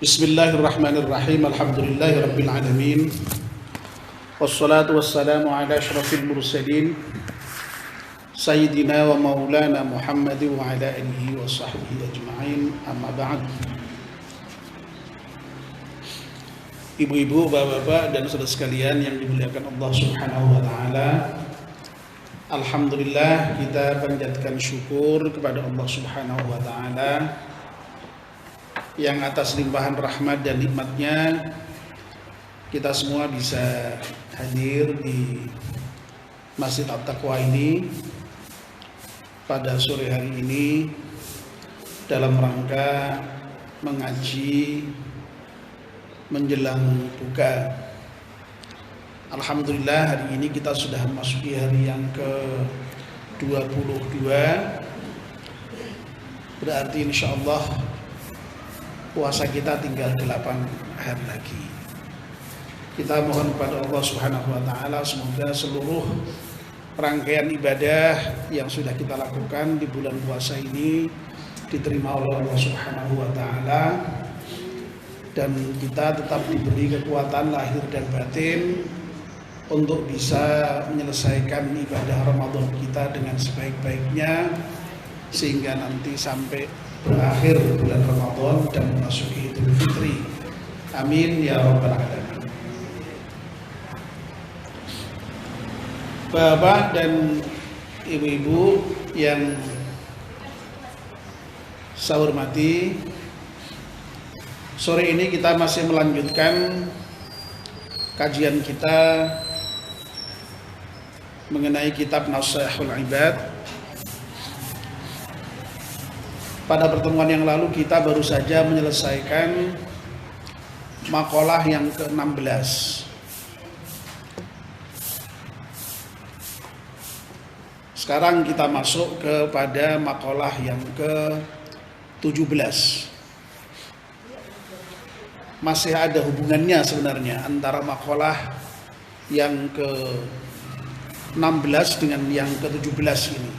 Bismillahirrahmanirrahim. Alhamdulillahi rabbil alamin. Wassalatu wassalamu ala asyrafil mursalin Sayyidina wa maulana Muhammad wa ala alihi wa sahbihi ajma'in. Amma ba'd. Ibu-ibu, bapak-bapak dan saudara sekalian yang dimuliakan Allah Subhanahu wa taala. Alhamdulillah, kita panjatkan syukur kepada Allah Subhanahu wa taala yang atas limpahan rahmat dan nikmatnya kita semua bisa hadir di Masjid At-Taqwa ini pada sore hari ini dalam rangka mengaji menjelang buka. Alhamdulillah, hari ini kita sudah memasuki hari yang ke-22. Berarti insyaallah puasa kita tinggal 8 hari lagi. Kita mohon kepada Allah Subhanahu wa taala semoga seluruh rangkaian ibadah yang sudah kita lakukan di bulan puasa ini diterima oleh Allah Subhanahu wa taala dan kita tetap diberi kekuatan lahir dan batin untuk bisa menyelesaikan ibadah Ramadan kita dengan sebaik-baiknya sehingga nanti sampai berakhir bulan Ramadan dan memasuki Idul Fitri. Amin ya rabbal alamin. Bapak dan ibu-ibu yang saya hormati, sore ini kita masih melanjutkan kajian kita mengenai kitab Nasaihul Ibad. Pada pertemuan yang lalu kita baru saja menyelesaikan makalah yang ke-16. Sekarang kita masuk kepada makalah yang ke-17. Masih ada hubungannya sebenarnya antara makalah yang ke-16 dengan yang ke-17 ini.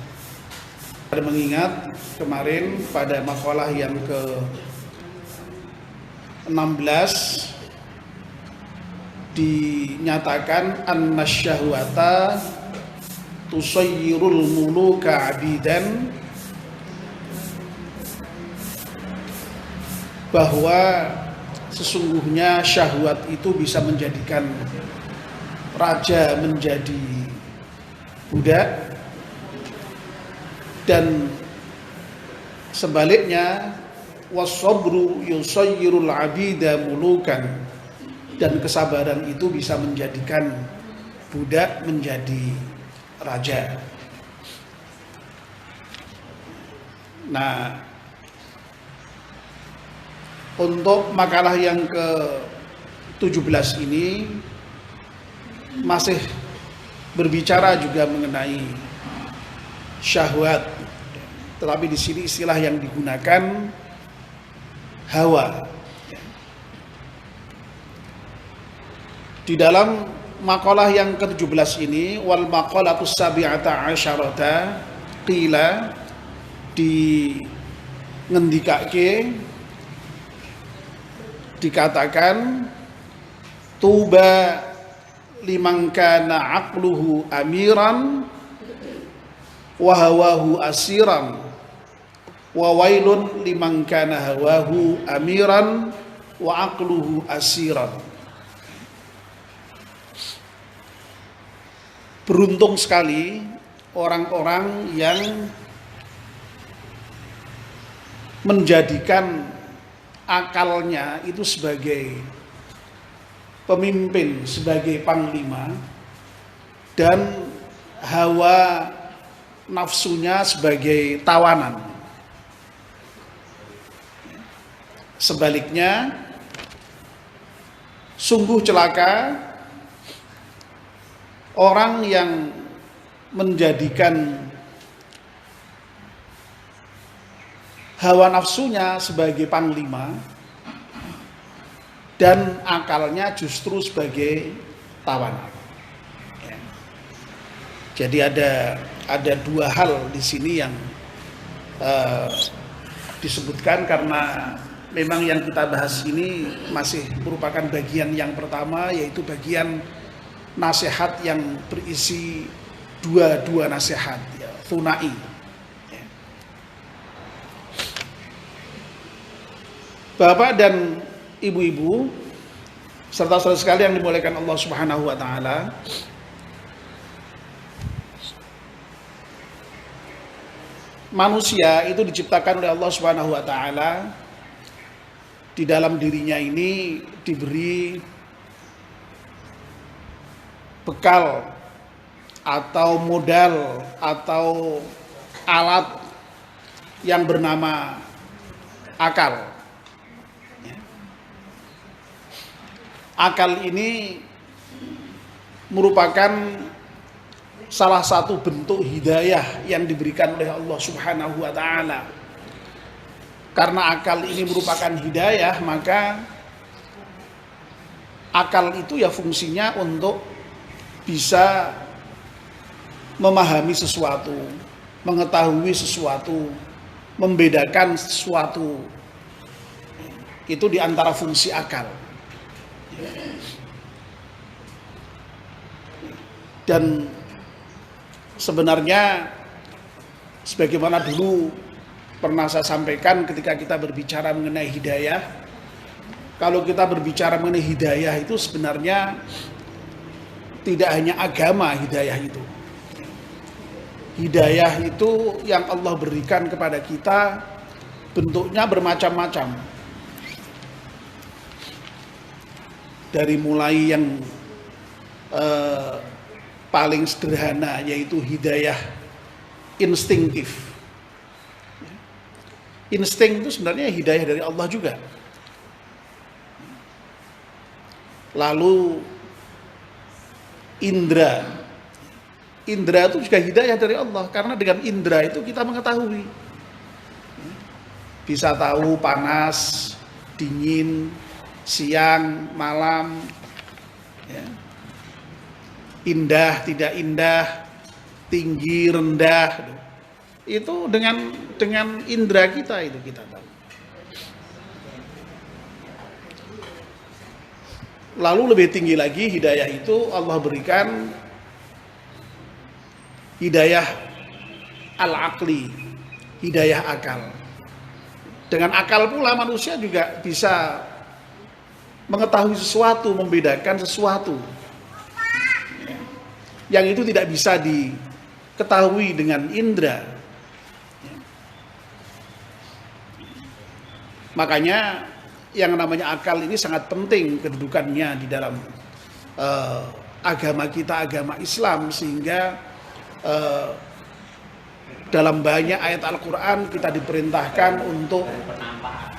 Pada mengingat kemarin pada makalah yang ke-16 dinyatakan annasyahwata tusayyirul muluka abidan, bahwa sesungguhnya syahwat itu bisa menjadikan raja menjadi budak, dan sebaliknya wasabru yusayyirul abida mulukan, dan kesabaran itu bisa menjadikan budak menjadi raja. Nah, untuk makalah yang ke-17 ini masih berbicara juga mengenai syahwat, tetapi di sini istilah yang digunakan hawa. Di dalam makalah yang ke-17 ini, wal maqalatus sabi'ata asyarata qila, dikatakan tuba liman kana aqluhu amiran wa hawahu asiran wa wailun liman kana hawahu amiran wa aqluhu asiran. Beruntung sekali orang-orang yang menjadikan akalnya itu sebagai pemimpin, sebagai panglima, dan hawa nafsunya sebagai tawanan. Sebaliknya, sungguh celaka orang yang menjadikan hawa nafsunya sebagai panglima dan akalnya justru sebagai tawanan. Jadi ada dua hal di sini yang disebutkan karena memang yang kita bahas ini masih merupakan bagian yang pertama, yaitu bagian nasihat yang berisi dua nasihat, ya, thunai. Ya. Bapak dan ibu-ibu serta saudara sekalian yang dimuliakan Allah Subhanahu wa taala, manusia itu diciptakan oleh Allah Subhanahu wa taala, di dalam dirinya ini diberi bekal atau modal atau alat yang bernama akal. Akal ini merupakan salah satu bentuk hidayah yang diberikan oleh Allah Subhanahu wa taala. Karena akal ini merupakan hidayah, maka akal itu ya fungsinya untuk bisa memahami sesuatu, mengetahui sesuatu, membedakan sesuatu. Itu di antara fungsi akal. Dan sebenarnya sebagaimana dulu pernah saya sampaikan ketika kita berbicara mengenai hidayah, kalau kita berbicara mengenai hidayah itu sebenarnya tidak hanya agama hidayah itu. Hidayah itu yang Allah berikan kepada kita bentuknya bermacam-macam. Dari mulai yang paling sederhana, yaitu hidayah instinktif. Insting itu sebenarnya hidayah dari Allah juga. Lalu indra itu juga hidayah dari Allah, karena dengan indra itu kita mengetahui, bisa tahu panas, dingin, siang, malam, ya. Indah, tidak indah, tinggi, rendah, itu dengan indera kita itu kita tahu. Lalu lebih tinggi lagi hidayah itu Allah berikan hidayah al-aqli, hidayah akal. Dengan akal pula manusia juga bisa mengetahui sesuatu, membedakan sesuatu. Yang itu tidak bisa diketahui dengan indera. Makanya yang namanya akal ini sangat penting kedudukannya di dalam agama kita, agama Islam, sehingga dalam banyak ayat Al-Quran kita diperintahkan untuk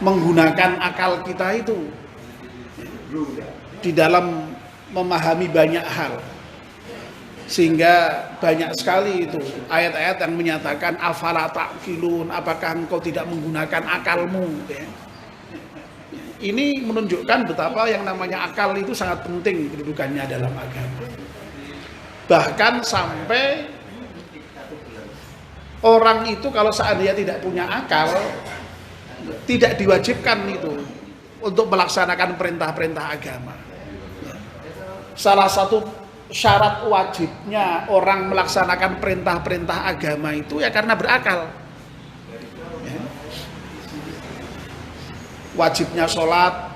menggunakan akal kita itu di dalam memahami banyak hal. Sehingga banyak sekali itu ayat-ayat yang menyatakan afala ta'qilun, apakah engkau tidak menggunakan akalmu, ya. Ini menunjukkan betapa yang namanya akal itu sangat penting kedudukannya dalam agama. Bahkan sampai orang itu kalau seandainya tidak punya akal, tidak diwajibkan itu untuk melaksanakan perintah-perintah agama. Salah satu syarat wajibnya orang melaksanakan perintah-perintah agama itu ya karena berakal. Wajibnya sholat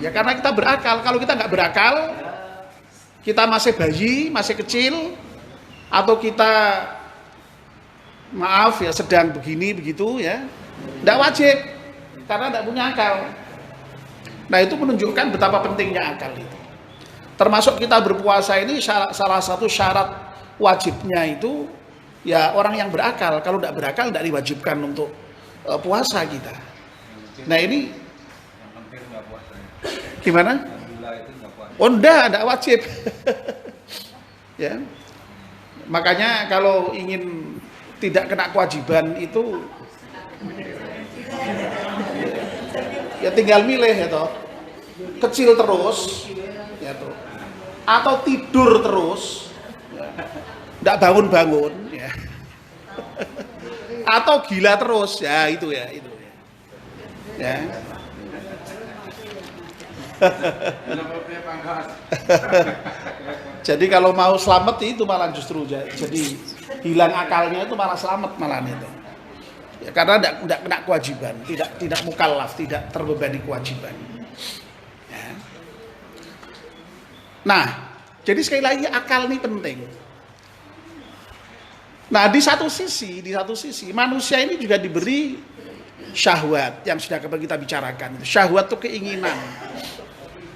ya karena kita berakal. Kalau kita nggak berakal, kita masih bayi, masih kecil, atau kita maaf ya sedang begini begitu ya, nggak wajib karena nggak punya akal. Nah itu menunjukkan betapa pentingnya akal itu. Termasuk kita berpuasa ini salah satu syarat wajibnya itu ya orang yang berakal. Kalau tidak berakal tidak diwajibkan untuk puasa kita. Nah ini gimana? Oh tidak wajib. Ya. Makanya kalau ingin tidak kena kewajiban itu ya tinggal milih ya toh. Kecil terus ya toh. Atau tidur terus, tidak bangun-bangun, ya. Atau gila terus, ya itu ya, itu ya. Jadi kalau mau selamat itu malah justru jadi hilang akalnya itu malah selamat malah itu. Ya, karena tidak kena kewajiban, tidak mukallaf, tidak terbebani kewajiban. Ya. Nah, jadi sekali lagi akal ini penting. Nah, di satu sisi manusia ini juga diberi syahwat yang sudah kita bicarakan. Syahwat itu keinginan.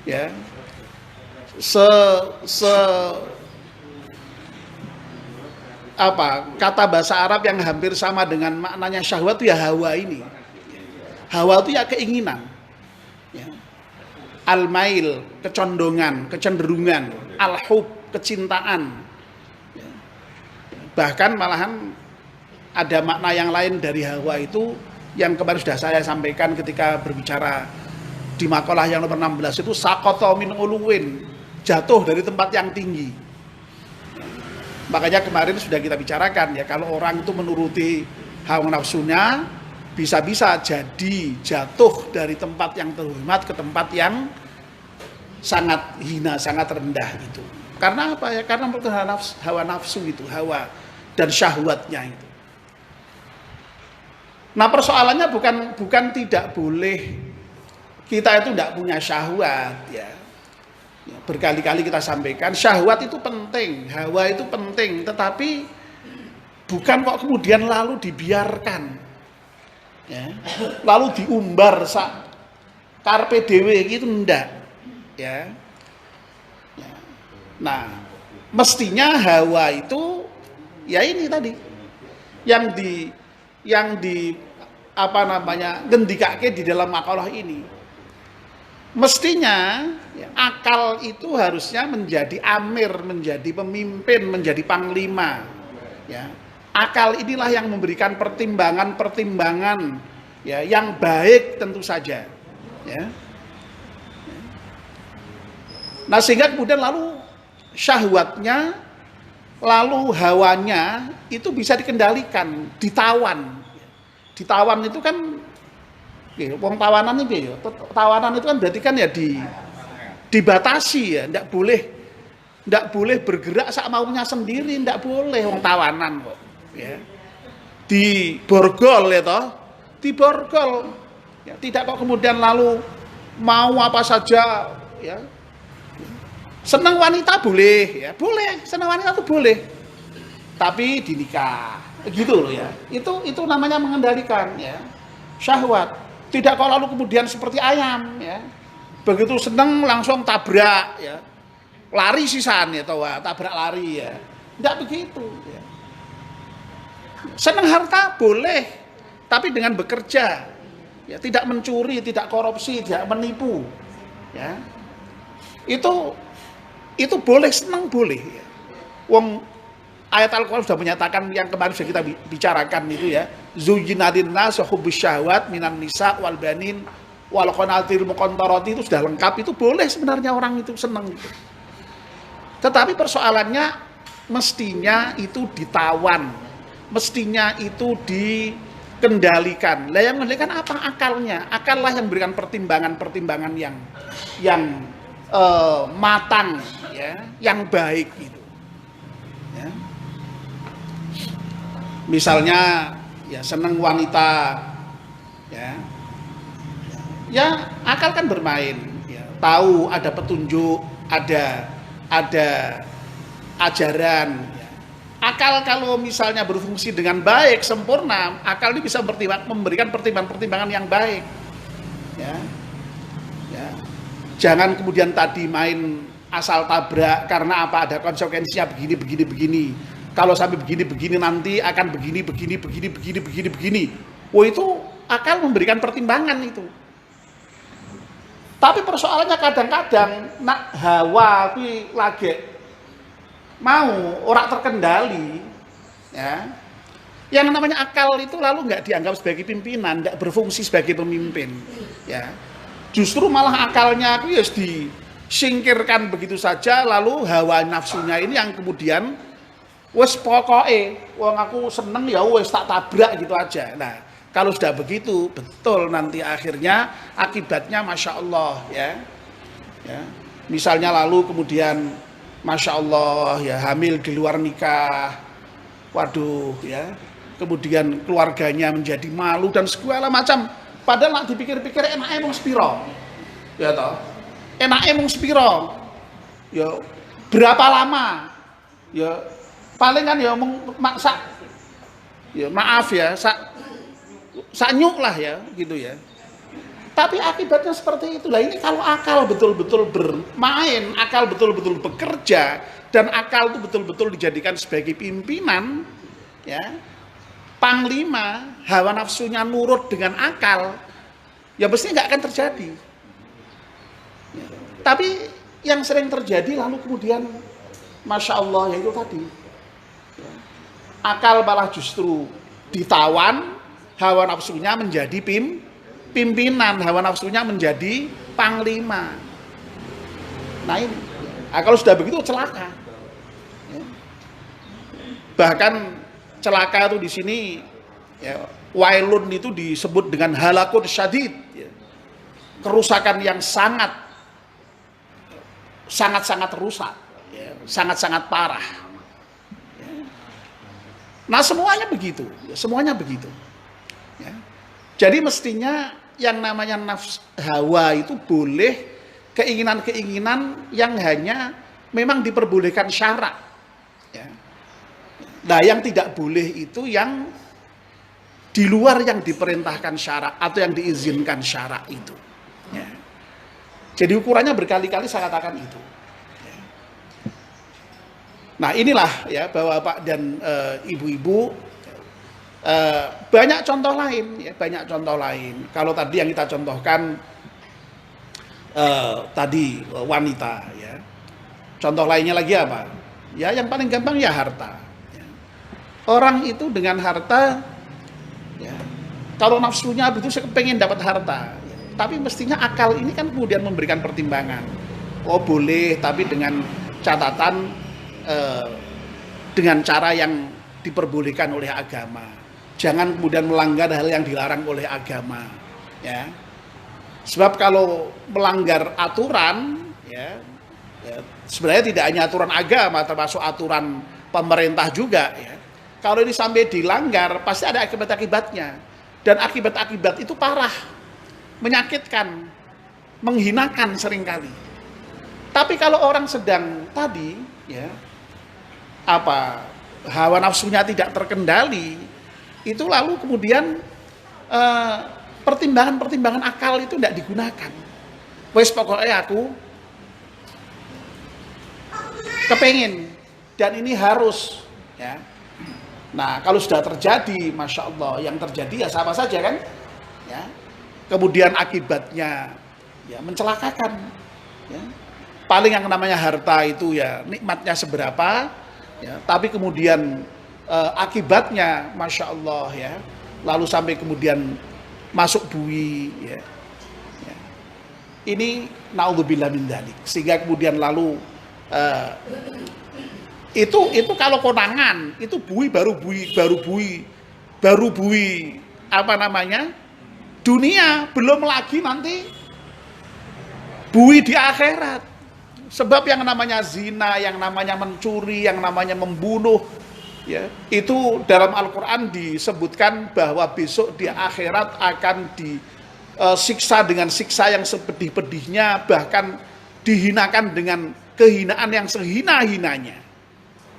Ya. Kata bahasa Arab yang hampir sama dengan maknanya syahwat itu ya hawa ini. Hawa itu ya keinginan. Ya. Al-mail, kecondongan, kecenderungan, al-hub, kecintaan. Ya. Bahkan malahan ada makna yang lain dari hawa itu yang kemarin sudah saya sampaikan ketika berbicara di makalah yang nomor 16 itu saqata min uluwin, jatuh dari tempat yang tinggi. Makanya kemarin sudah kita bicarakan ya, kalau orang itu menuruti hawa nafsunya bisa-bisa jadi jatuh dari tempat yang terhormat ke tempat yang sangat hina, sangat rendah itu. Karena apa ya? Karena hawa nafsu itu, hawa dan syahwatnya itu. Nah, persoalannya bukan tidak boleh kita itu tidak punya syahwat ya. Berkali-kali kita sampaikan syahwat itu penting, hawa itu penting, tetapi bukan kok kemudian lalu dibiarkan ya, lalu diumbar sak karpe dewe gitu ndak ya. Nah, mestinya hawa itu ya ini tadi yang di ngendikake di dalam makalah ini. Mestinya ya, akal itu harusnya menjadi amir, menjadi pemimpin, menjadi panglima. Ya. Akal inilah yang memberikan pertimbangan-pertimbangan ya, yang baik tentu saja. Ya. Nah, sehingga kemudian lalu syahwatnya, lalu hawanya itu bisa dikendalikan, ditawan. Ditawan itu kan wong tawanan ini ya, tawanan itu kan berarti kan ya dibatasi ya, tidak boleh bergerak sak maunya sendiri, tidak boleh wong tawanan kok, ya. Diborgol ya toh, diborgol, ya, tidak kok kemudian lalu mau apa saja, ya. Senang wanita boleh, ya boleh, senang wanita itu boleh, tapi dinikah, gitu loh ya, itu namanya mengendalikan ya syahwat. Tidak kok lalu kemudian seperti ayam ya. Begitu seneng langsung tabrak ya. Lari sisan ya tahu, tabrak lari ya. Tidak begitu ya. Seneng harta boleh, tapi dengan bekerja. Ya, tidak mencuri, tidak korupsi, tidak menipu. Ya. Itu boleh, seneng boleh ya. Wong ayat Al-Quran sudah menyatakan yang kemarin sudah kita bicarakan itu ya. Zuyyina lin-nasi hubbus syahwat minan nisa wal banin wal qanatir muqantarati, itu sudah lengkap, itu boleh sebenarnya orang itu senang itu. Tetapi persoalannya mestinya itu ditawan, mestinya itu dikendalikan. Lah yang mengendalikan apa? Akalnya. Akallah yang memberikan pertimbangan-pertimbangan yang matang ya, yang baik itu. Ya. Misalnya ya senang wanita ya akal kan bermain ya, tahu ada petunjuk, ada ajaran ya. Akal kalau misalnya berfungsi dengan baik sempurna, akal ini bisa memberikan pertimbangan-pertimbangan yang baik ya. Jangan kemudian tadi main asal tabrak karena apa, ada konsekuensinya begini. Kalau sampai begini nanti akan begini. Oh, itu akal memberikan pertimbangan itu. Tapi persoalannya kadang-kadang nak hawa kuwi lagi mau ora terkendali ya. Yang namanya akal itu lalu nggak dianggap sebagai pimpinan, nggak berfungsi sebagai pemimpin ya. Justru malah akalnya itu ya disingkirkan begitu saja, lalu hawa nafsunya ini yang kemudian wes pokoke wong aku seneng ya wes tak tabrak gitu aja. Nah, kalau sudah begitu betul nanti akhirnya akibatnya Masya Allah ya. Ya. Misalnya lalu kemudian Masya Allah ya hamil di luar nikah, waduh ya, kemudian keluarganya menjadi malu dan segala macam. Padahal dipikir-pikir enaknya mung sepiro, ya toh, enaknya mung sepiro, ya berapa lama, ya paling kan ya maksa, ya maaf ya, sak nyuk lah ya, gitu ya. Tapi akibatnya seperti itulah. Ini kalau akal betul-betul bermain, akal betul-betul bekerja, dan akal itu betul-betul dijadikan sebagai pimpinan, ya, panglima, hawa nafsunya nurut dengan akal, ya mesti nggak akan terjadi. Ya. Tapi yang sering terjadi lalu kemudian, Masya Allah, ya itu tadi, ya, akal malah justru ditawan, hawa nafsunya menjadi pimpinan, hawa nafsunya menjadi panglima. Nah ini, kalau sudah begitu celaka. Ya. Bahkan celaka itu di sini, ya, wailun itu disebut dengan halakun syadid, ya. Kerusakan yang sangat rusak, ya. Sangat parah. Ya. Nah semuanya begitu, ya, semuanya begitu. Ya. Jadi mestinya yang namanya nafs hawa itu boleh keinginan-keinginan yang hanya memang diperbolehkan syarak. Ya. Nah yang tidak boleh itu yang di luar yang diperintahkan syarak atau yang diizinkan syarak itu. Ya. Jadi ukurannya berkali-kali saya katakan itu. Ya. Nah inilah ya Bapak dan ibu-ibu. Banyak contoh lain, ya, banyak contoh lain. Kalau tadi yang kita contohkan tadi wanita, ya. Contoh lainnya lagi apa? Ya, yang paling gampang ya harta. Ya. Orang itu dengan harta, ya, kalau nafsunya begitu saya pengen dapat harta, ya. Tapi mestinya akal ini kan kemudian memberikan pertimbangan. Oh boleh, tapi dengan catatan dengan cara yang diperbolehkan oleh agama. Jangan kemudian melanggar hal yang dilarang oleh agama, ya. Sebab kalau melanggar aturan, ya, sebenarnya tidak hanya aturan agama, termasuk aturan pemerintah juga, ya. Kalau ini sampai dilanggar, pasti ada akibat-akibatnya, dan akibat-akibat itu parah, menyakitkan, menghinakan seringkali. Tapi kalau orang sedang tadi, ya, hawa nafsunya tidak terkendali, itu lalu kemudian pertimbangan-pertimbangan akal itu tidak digunakan. Wes pokoknya aku kepengin dan ini harus, ya. Nah kalau sudah terjadi, Masya Allah, yang terjadi ya sama saja kan, ya. Kemudian akibatnya ya mencelakakan, ya. Paling yang namanya harta itu ya nikmatnya seberapa, ya. Tapi kemudian akibatnya Masya Allah, ya, lalu sampai kemudian masuk bui, ya. Ya. Ini naudzubillah min dzalik, sehingga kemudian lalu itu kalau konangan itu baru bui apa namanya dunia, belum lagi nanti bui di akhirat. Sebab yang namanya zina, yang namanya mencuri, yang namanya membunuh, ya, itu dalam Al-Quran disebutkan bahwa besok di akhirat akan disiksa dengan siksa yang sepedih-pedihnya, bahkan dihinakan dengan kehinaan yang sehina-hinanya,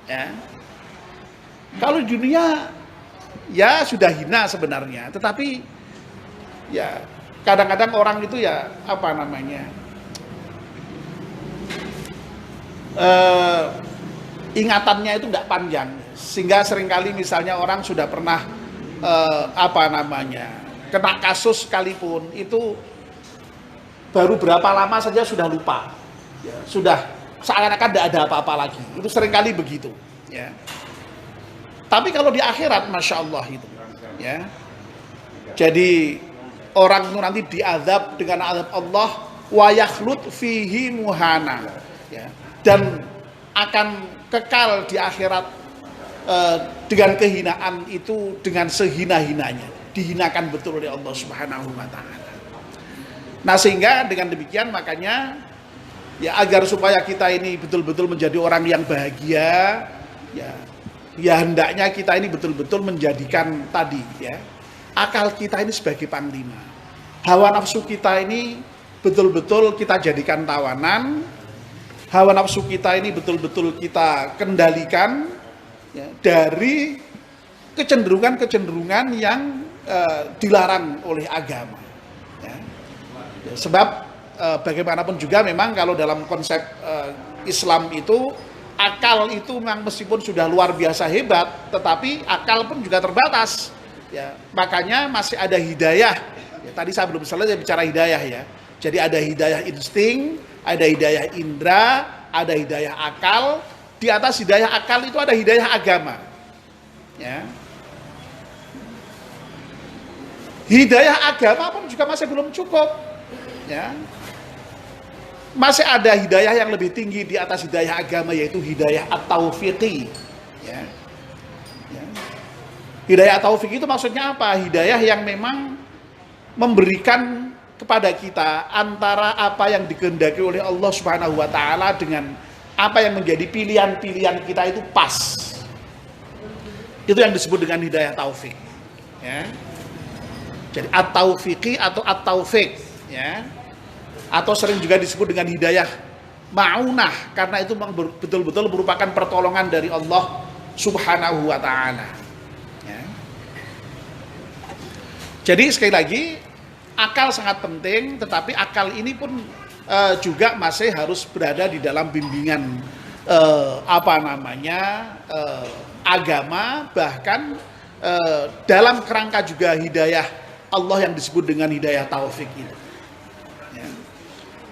ya. Kalau dunia ya sudah hina sebenarnya, tetapi ya kadang-kadang orang itu ya apa namanya ingatannya itu tidak panjang, sehingga seringkali misalnya orang sudah pernah kena kasus sekalipun, itu baru berapa lama saja sudah lupa, ya, sudah seakan-akan tidak ada apa-apa lagi. Itu seringkali begitu, ya. Tapi kalau di akhirat, Masya Allah itu, ya. Jadi orang itu nanti diazab dengan azab Allah, wa yakhlut fihi muhana, ya. Dan akan kekal di akhirat dengan kehinaan itu, dengan sehina-hinanya, dihinakan betul oleh Allah Subhanahu wa taala. Nah, sehingga dengan demikian makanya ya agar supaya kita ini betul-betul menjadi orang yang bahagia, ya hendaknya kita ini betul-betul menjadikan tadi ya akal kita ini sebagai panglima. Hawa nafsu kita ini betul-betul kita jadikan tawanan. Hawa nafsu kita ini betul-betul kita kendalikan ya, dari kecenderungan-kecenderungan yang dilarang oleh agama. Ya. Ya, sebab bagaimanapun juga memang kalau dalam konsep Islam itu akal itu memang meskipun sudah luar biasa hebat, tetapi akal pun juga terbatas. Ya, makanya masih ada hidayah. Ya, tadi saya belum selesai bicara hidayah ya. Jadi ada hidayah insting, ada hidayah indra, ada hidayah akal. Di atas hidayah akal itu ada hidayah agama. Ya. Hidayah agama pun juga masih belum cukup. Ya. Masih ada hidayah yang lebih tinggi di atas hidayah agama, yaitu hidayah at-taufiqi. Ya. Ya. Hidayah at-taufiqi itu maksudnya apa? Hidayah yang memang memberikan kepada kita antara apa yang dikehendaki oleh Allah Subhanahu wa taala dengan apa yang menjadi pilihan-pilihan kita itu pas. Itu yang disebut dengan hidayah taufik. Ya. Jadi at-taufiqi atau at-taufiq, ya. Atau sering juga disebut dengan hidayah ma'unah karena itu betul-betul merupakan pertolongan dari Allah Subhanahu wa taala. Ya. Jadi sekali lagi akal sangat penting, tetapi akal ini pun juga masih harus berada di dalam bimbingan agama, bahkan dalam kerangka juga hidayah Allah yang disebut dengan hidayah taufik itu. Ya.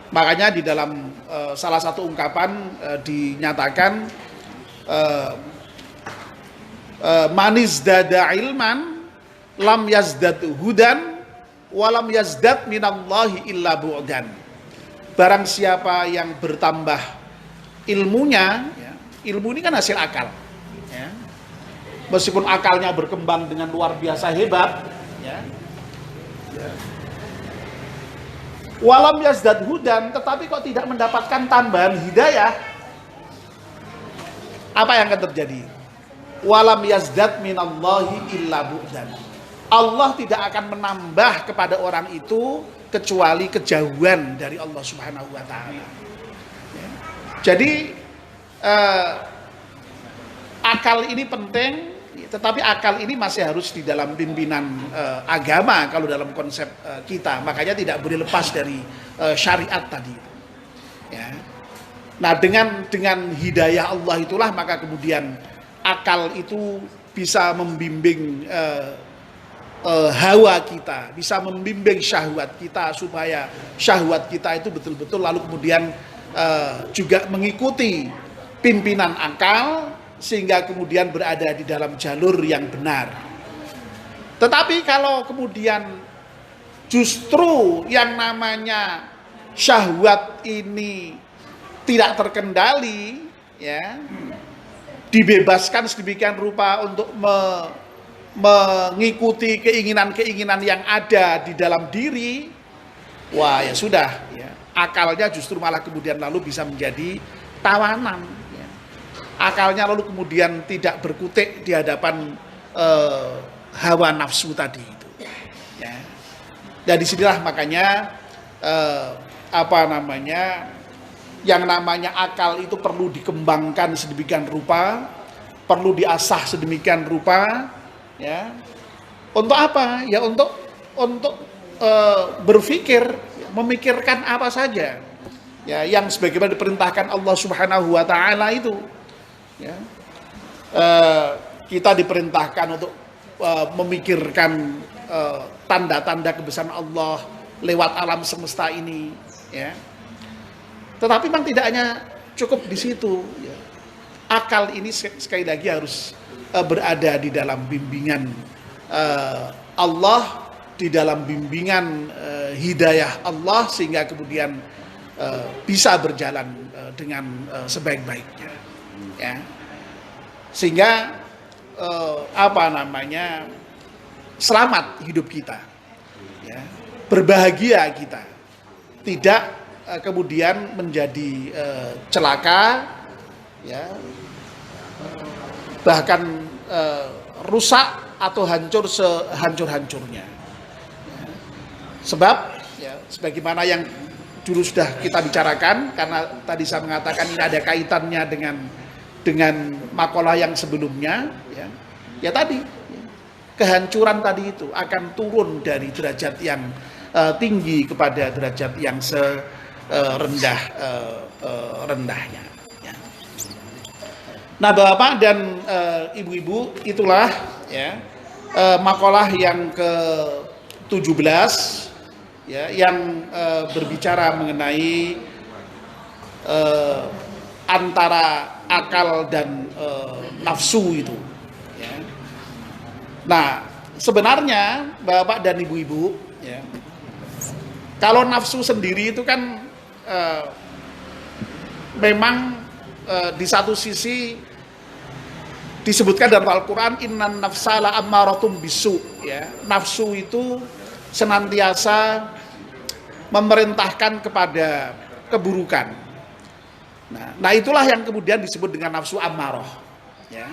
Makanya di dalam salah satu ungkapan dinyatakan manizdada ilman lam yazdad hudan walam yazdad minallahi illa bu'dan. Barang siapa yang bertambah ilmunya, ya, ilmu ini kan hasil akal. Ya. Meskipun akalnya berkembang dengan luar biasa hebat, ya. Ya. Walam yazdad hudan, tetapi kok tidak mendapatkan tambahan hidayah, apa yang akan terjadi? Walam yazdad minallahi illa bu'dan. Allah tidak akan menambah kepada orang itu kecuali kejauhan dari Allah Subhanahu wa taala. Ya. Jadi akal ini penting, tetapi akal ini masih harus di dalam pimpinan agama kalau dalam konsep kita. Makanya tidak boleh lepas dari syariat tadi. Ya. Nah, dengan hidayah Allah itulah maka kemudian akal itu bisa membimbing hawa kita, bisa membimbing syahwat kita supaya syahwat kita itu betul-betul lalu kemudian juga mengikuti pimpinan akal sehingga kemudian berada di dalam jalur yang benar. Tetapi kalau kemudian justru yang namanya syahwat ini tidak terkendali, ya, dibebaskan sedemikian rupa untuk mengikuti keinginan-keinginan yang ada di dalam diri, wah ya sudah, ya, akalnya justru malah kemudian lalu bisa menjadi tawanan, ya. Akalnya lalu kemudian tidak berkutik di hadapan hawa nafsu tadi itu, ya. Dan disinilah makanya yang namanya akal itu perlu dikembangkan sedemikian rupa, perlu diasah sedemikian rupa. Ya, untuk apa? Ya untuk berpikir, memikirkan apa saja, ya, yang sebagaimana diperintahkan Allah Subhanahu wa taala itu. Ya. Kita diperintahkan untuk memikirkan tanda-tanda kebesaran Allah lewat alam semesta ini, ya. Tetapi memang tidak hanya cukup di situ, ya. Akal ini sekali lagi harus berada di dalam bimbingan Allah, di dalam bimbingan hidayah Allah, sehingga kemudian bisa berjalan dengan sebaik-baiknya, ya. Sehingga selamat hidup kita, ya. Berbahagia kita, tidak kemudian menjadi celaka, ya, bahkan rusak atau hancur sehancur-hancurnya. Sebab ya, sebagaimana yang dulu sudah kita bicarakan, karena tadi saya mengatakan ini ada kaitannya dengan makalah yang sebelumnya, ya tadi kehancuran tadi itu akan turun dari derajat yang tinggi kepada derajat yang rendahnya. Ya. Nah, Bapak dan Ibu-ibu, itulah ya makalah yang ke-17 ya, yang berbicara mengenai antara akal dan nafsu itu. Ya. Nah, sebenarnya Bapak dan Ibu-ibu, ya, kalau nafsu sendiri itu kan memang di satu sisi disebutkan dalam Al-Quran, innan nafsa la ammaratum bisu, ya. Nafsu itu senantiasa memerintahkan kepada keburukan. Nah itulah yang kemudian disebut dengan nafsu ammarah, ya.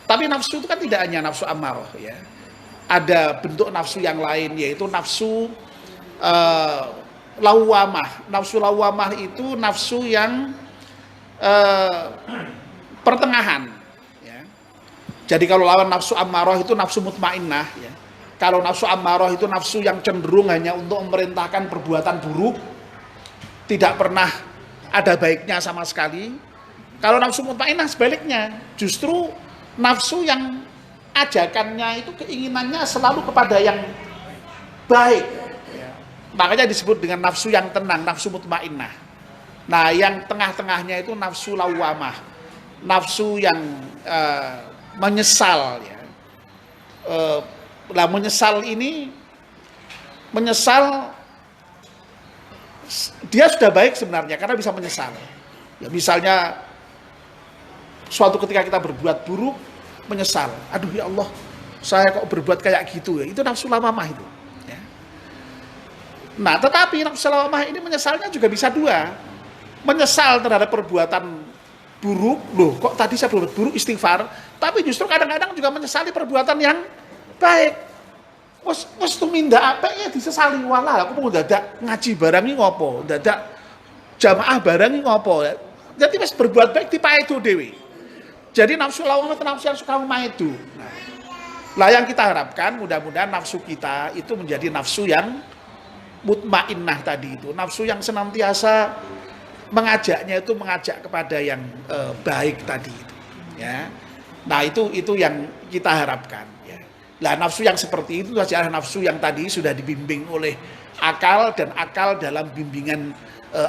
Tapi nafsu itu kan tidak hanya nafsu ammarah, ya. Ada bentuk nafsu yang lain, yaitu nafsu lawamah. Nafsu lawamah itu nafsu yang pertengahan, ya. Jadi kalau lawan nafsu ammarah itu nafsu mutmainnah, ya. Kalau nafsu ammarah itu nafsu yang cenderung hanya untuk memerintahkan perbuatan buruk, tidak pernah ada baiknya sama sekali. Kalau nafsu mutmainnah sebaliknya, justru nafsu yang ajakannya itu keinginannya selalu kepada yang baik. Ya. Makanya disebut dengan nafsu yang tenang, nafsu mutmainnah. Nah, yang tengah-tengahnya itu nafsu lawamah, nafsu yang menyesal. Ya. Lah menyesal ini, dia sudah baik sebenarnya karena bisa menyesal. Ya, misalnya suatu ketika kita berbuat buruk, menyesal. Aduh ya Allah, saya kok berbuat kayak gitu ya. Itu nafsu lawamah itu. Ya. Nah, tetapi nafsu lawamah ini menyesalnya juga bisa dua. Menyesal terhadap perbuatan buruk, loh kok tadi saya berbuat buruk, istighfar. Tapi justru kadang-kadang juga menyesali perbuatan yang baik. Wes tumindak apik ya disesali, walah aku mau dadak ngaji barang iki ngopo, dadak jamaah barang iki ngopo. Jadi wis berbuat baik dipaedu dhewe. Jadi nafsu lawamah itu nafsu yang suka maedu. Lah yang kita harapkan mudah-mudahan nafsu kita itu menjadi nafsu yang mutmainnah tadi itu, nafsu yang senantiasa mengajaknya itu mengajak kepada yang baik tadi itu, ya. Nah, itu yang kita harapkan, ya. Nah, nafsu yang seperti itu adalah nafsu yang tadi sudah dibimbing oleh akal, dan akal dalam bimbingan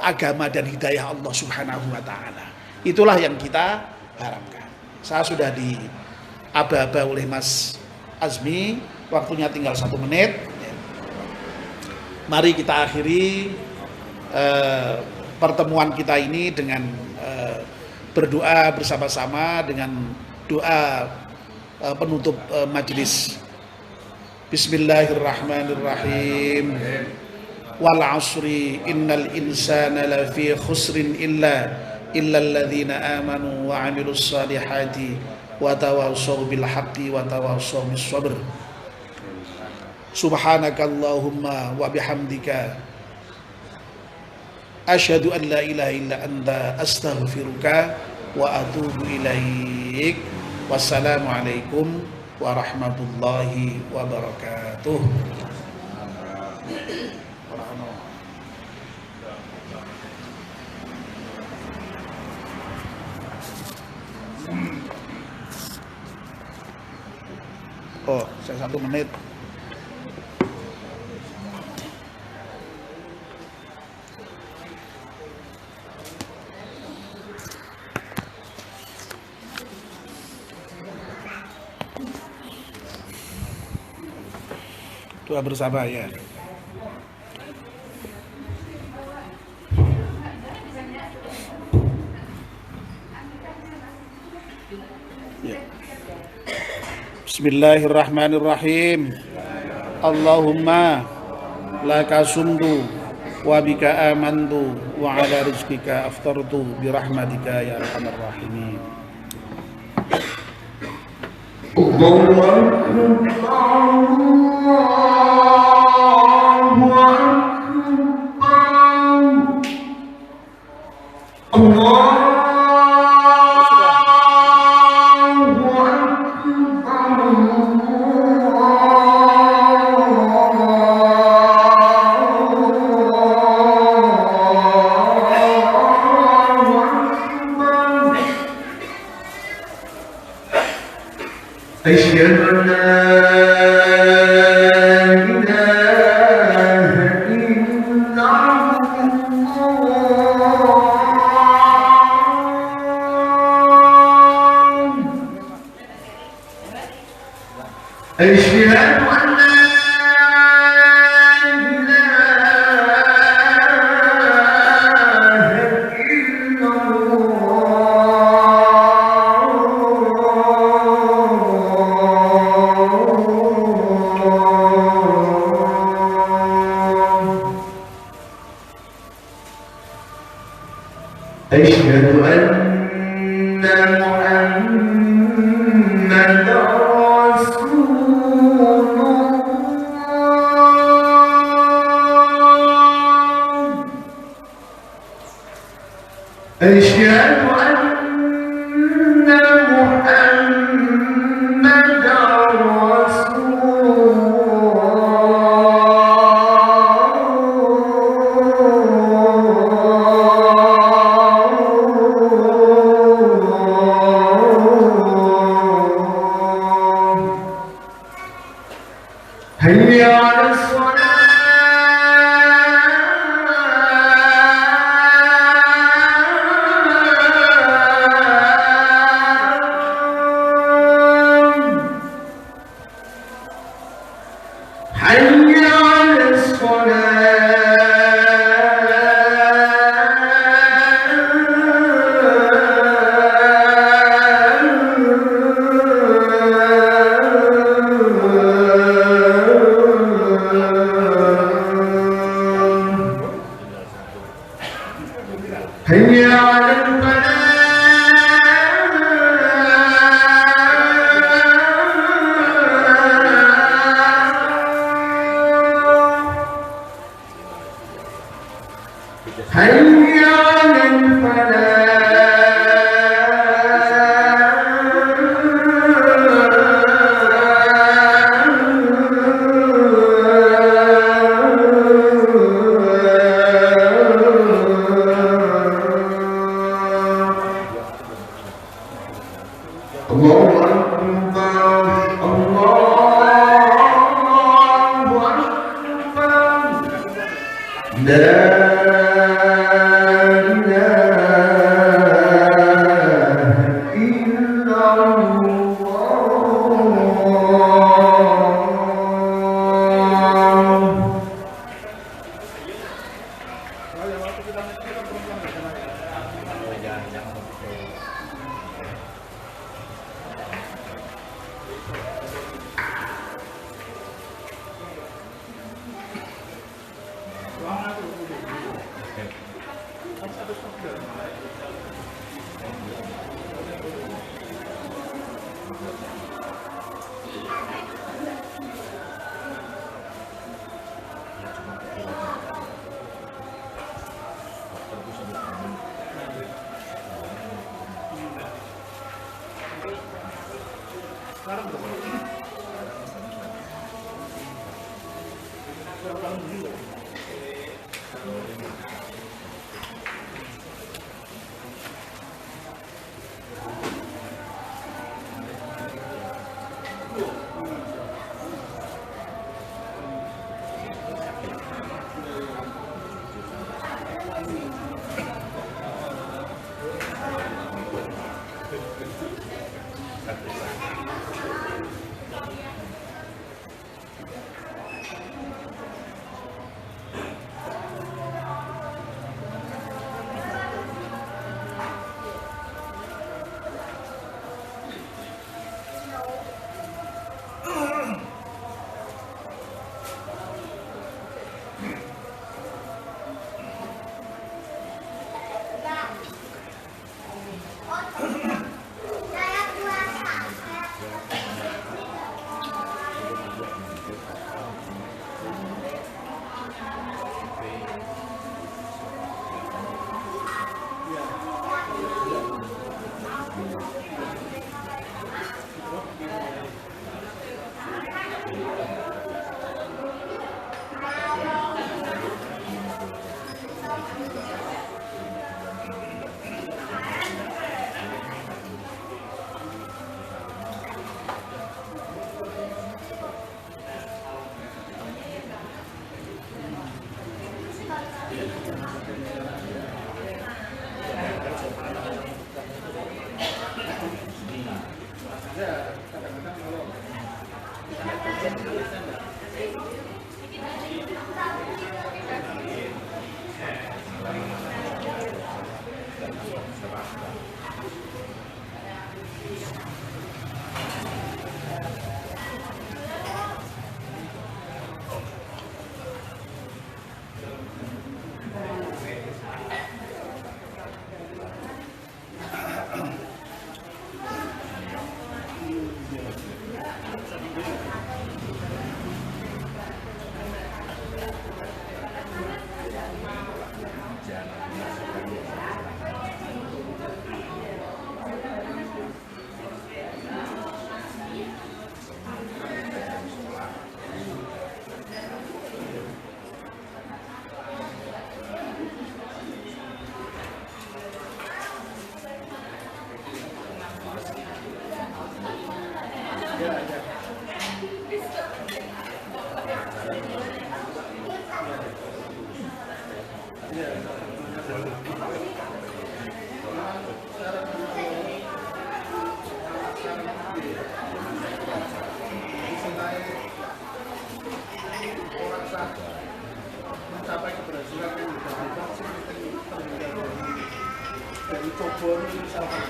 agama dan hidayah Allah Subhanahu wa taala. Itulah yang kita harapkan. Saya sudah diaba-aba oleh Mas Azmi, waktunya tinggal 1 menit. Mari kita akhiri pertemuan kita ini dengan berdoa bersama-sama dengan doa penutup majelis. Bismillahirrahmanirrahim. Wal 'asri innal insana lafi khusrin illa alladzina amanu wa 'amilus salihati wa tawassaw bil haqqi wa tawassaw bis sabr. Subhanakallahumma wa bihamdika asyhadu an la ilaha illa anta astaghfiruka wa atubu ilaik. Wassalamualaikum warahmatullahi wabarakatuh. Oh, saya 1 menit. Doa bersama ya. Bismillahirrahmanirrahim. Allahumma laka sumtu wa bika amantu wa ala rizqika aftartu bi rahmatika ya arhamar rahimin. أشهد أن لا إله إلا الله أشهد أن أشهد أن محمدا رسول الله أشهد أن محمدا رسول هيا على الصلاة حي على هيا على الفلاح هيا على الله أكبر الله أكبر لا إله إلا الله Ya, kadang-kadang kalau mencapai keberhasilan yang didapat dari coba misalkan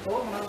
oh menang